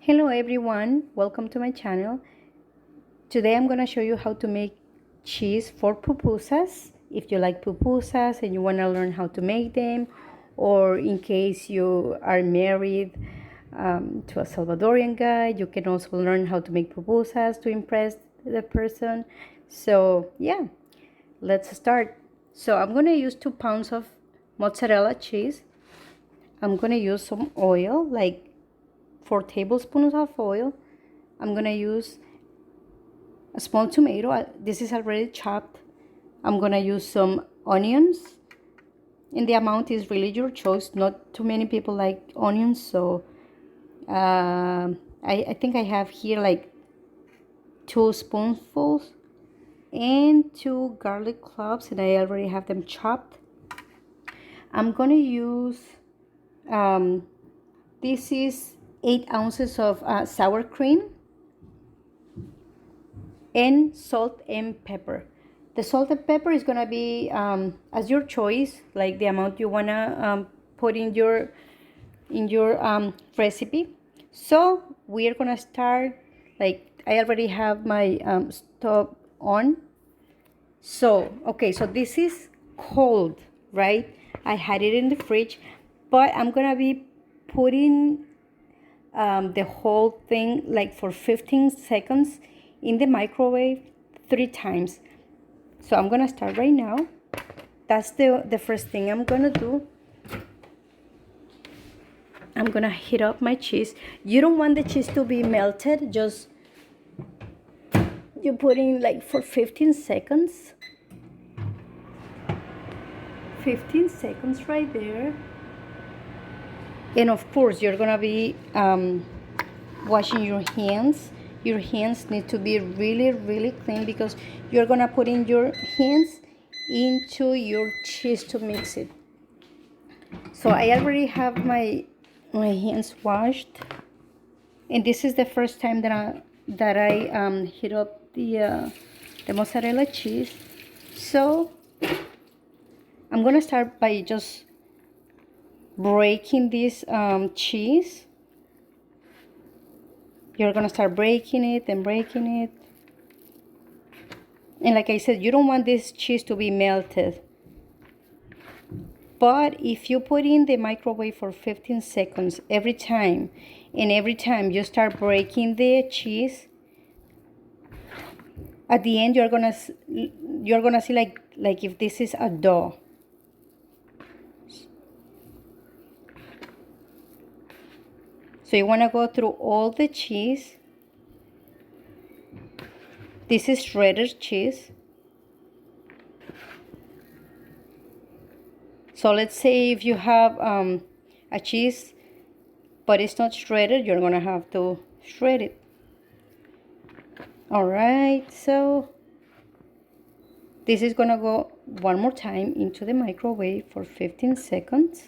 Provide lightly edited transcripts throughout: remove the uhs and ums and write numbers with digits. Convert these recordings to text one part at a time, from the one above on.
Hello everyone, welcome to my channel. Today I'm going to show you how to make cheese for pupusas. If you like pupusas and you want to learn how to make them, or in case you are married to a Salvadorian guy, you can also learn how to make pupusas to impress the person. So yeah, let's start. So I'm going to use 2 pounds of mozzarella cheese. I'm going to use some oil, like 4 tablespoons of oil. I'm gonna use a small tomato. This is already chopped. I'm gonna use some onions, and the amount is really your choice. Not too many people like onions, so I think I have here like 2 spoonfuls, and 2 garlic cloves, and I already have them chopped. I'm gonna use this is 8 ounces of sour cream and salt and pepper. The salt and pepper is gonna be as your choice, like the amount you wanna put in your recipe. So we are gonna start. Like I already have my stove on. So okay, so this is cold, right? I had it in the fridge, but I'm gonna be putting the whole thing like for 15 seconds in the microwave 3 times. So I'm gonna start right now. That's the first thing I'm gonna do. I'm gonna heat up my cheese. You don't want the cheese to be melted, just you put in like for 15 seconds. 15 seconds right there. And of course you're gonna be washing your hands. Your hands need to be really clean because you're gonna put in your hands into your cheese to mix it. So I already have my hands washed, and this is the first time that I heat up the mozzarella cheese. So I'm gonna start by just breaking this cheese. You're gonna start breaking it and breaking it. And like I said, you don't want this cheese to be melted. But if you put in the microwave for 15 seconds every time, and every time you start breaking the cheese, at the end you're gonna see like if this is a dough. So you wanna go through all the cheese. This is shredded cheese. So let's say if you have a cheese but it's not shredded, you're gonna have to shred it. All right, so this is gonna go one more time into the microwave for 15 seconds.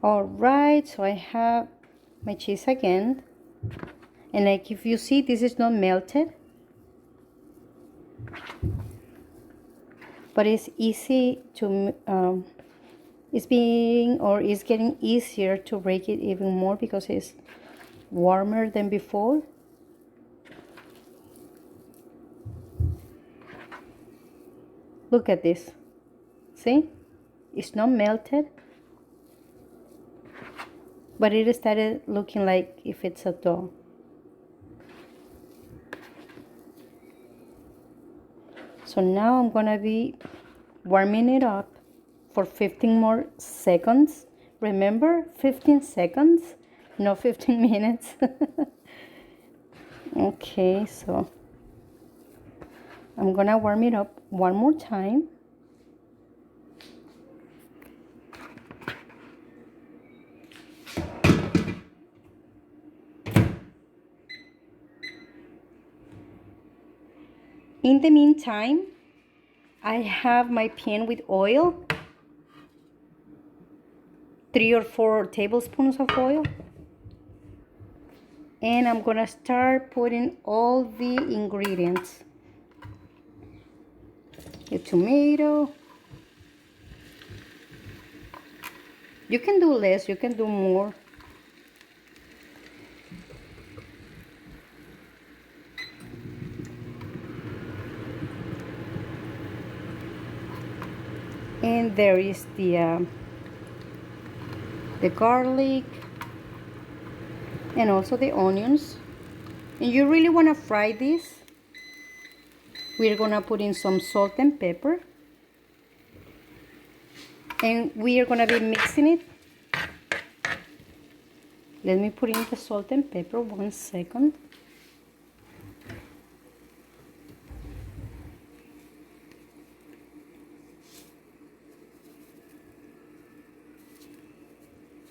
All right, so I have my cheese again, and like if you see, this is not melted, but it's easy to it's getting easier to break it even more because it's warmer than before. Look at this. See, it's not melted, but it started looking like if it's a dough. So now I'm gonna be warming it up for 15 more seconds. Remember, 15 seconds, no 15 minutes. Okay, so I'm gonna warm it up one more time. In the meantime, I have my pan with oil, 3 or 4 tablespoons of oil. And I'm gonna start putting all the ingredients. The tomato. You can do less, you can do more. And there is the garlic and also the onions. And you really want to fry this. We're gonna put in some salt and pepper, and we are gonna be mixing it. Let me put in the salt and pepper 1 second.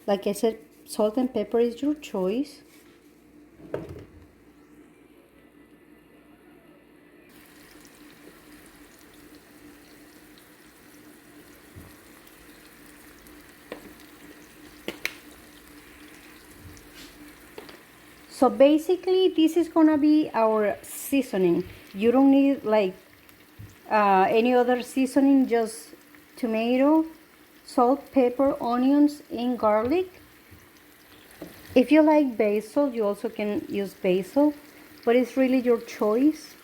Like I said, salt and pepper is your choice. So basically this is gonna be our seasoning. You don't need like any other seasoning, just tomato, salt, pepper, onions, and garlic. If you like basil, you also can use basil, but it's really your choice.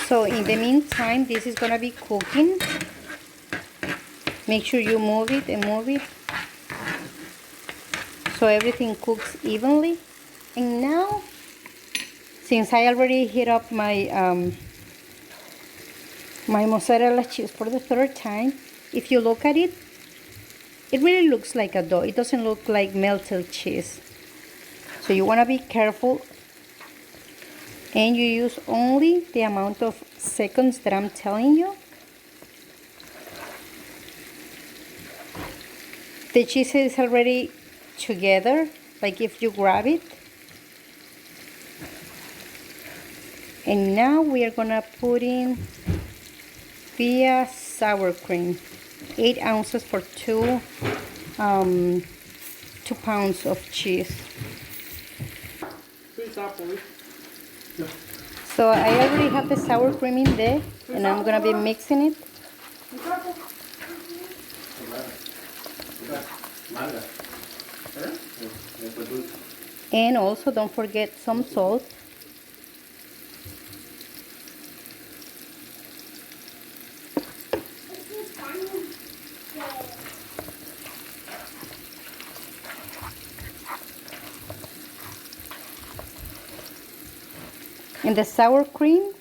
So in the meantime, this is gonna be cooking. Make sure you move it and move it so everything cooks evenly. And now, since I already heat up my my mozzarella cheese for the 3rd time, if you look at it, it really looks like a dough. It doesn't look like melted cheese. So you want to be careful, and you use only the amount of seconds that I'm telling you. The cheese is already together, like if you grab it. And now we are gonna put in the sour cream, 8 ounces for 2 pounds of cheese. So I already have the sour cream in there, and I'm gonna be mixing it. And also don't forget some salt. And the sour cream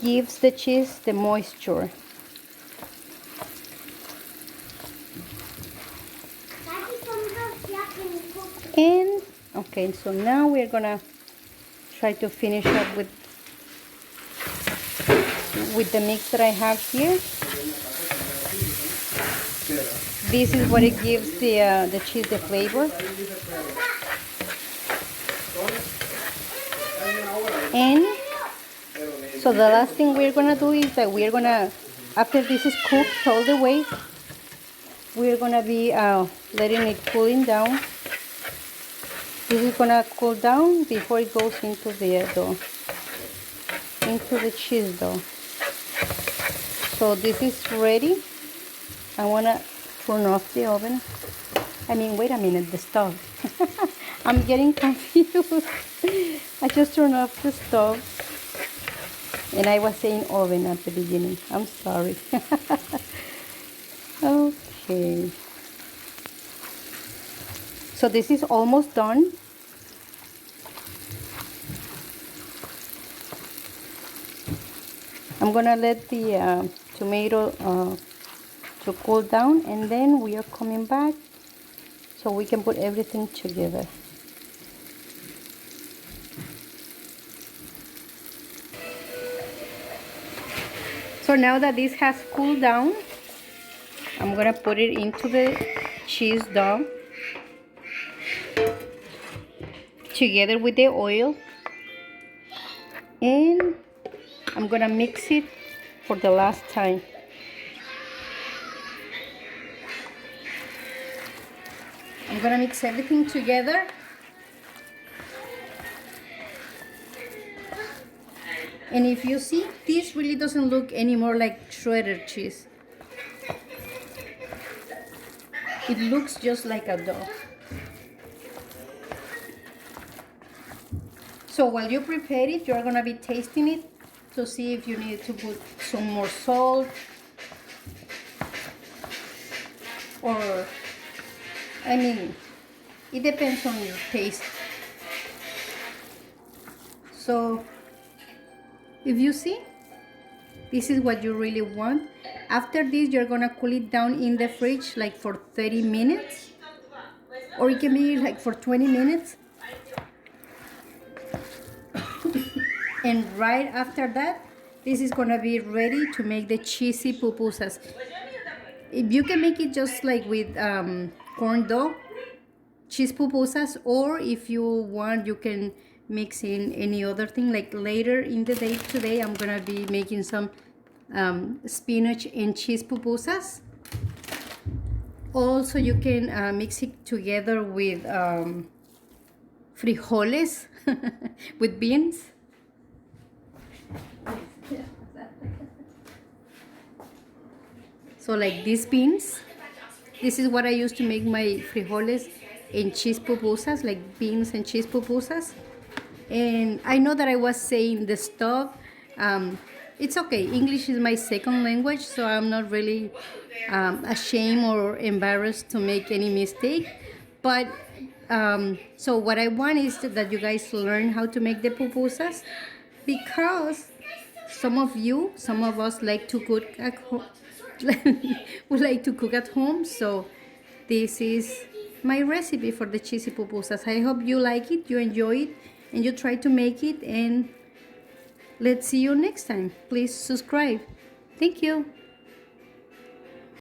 gives the cheese the moisture. And okay, so now we're gonna try to finish up with the mix that I have here. This is what it gives the cheese the flavor. And so the last thing we're gonna do is that we're gonna, after this is cooked all the way, we're gonna be letting it cooling down. This is gonna cool down before it goes into the dough, into the cheese dough. So this is ready. I wanna turn off the oven. I mean, wait a minute, the stove. I'm getting confused. I just turned off the stove, and I was saying oven at the beginning. I'm sorry. Okay. So this is almost done. I'm gonna let the tomato to cool down, and then we are coming back so we can put everything together. So now that this has cooled down, I'm gonna put it into the cheese dough together with the oil, and I'm gonna mix it for the last time. I'm gonna mix everything together. And if you see, this really doesn't look anymore like shredded cheese. It looks just like a dough. So while you prepare it, you're gonna be tasting it to see if you need to put some more salt, or, I mean, it depends on your taste. So if you see, this is what you really want. After this, you're gonna cool it down in the fridge like for 30 minutes, or it can be like for 20 minutes. And right after that, this is gonna be ready to make the cheesy pupusas. If you can make it just like with corn dough, cheese pupusas, or if you want, you can mix in any other thing. Like later in the day today, I'm gonna be making some spinach and cheese pupusas. Also, you can mix it together with frijoles, with beans. So like these beans, this is what I use to make my frijoles and cheese pupusas, like beans and cheese pupusas. And I know that I was saying the stuff. It's okay. English is my second language, so I'm not really ashamed or embarrassed to make any mistake. But so what I want is that you guys learn how to make the pupusas, because some of us like to cook at home. We like to cook at home, so this is my recipe for the cheesy pupusas. I hope you like it, you enjoy it, and you try to make it, and let's see you next time. Please subscribe. Thank you.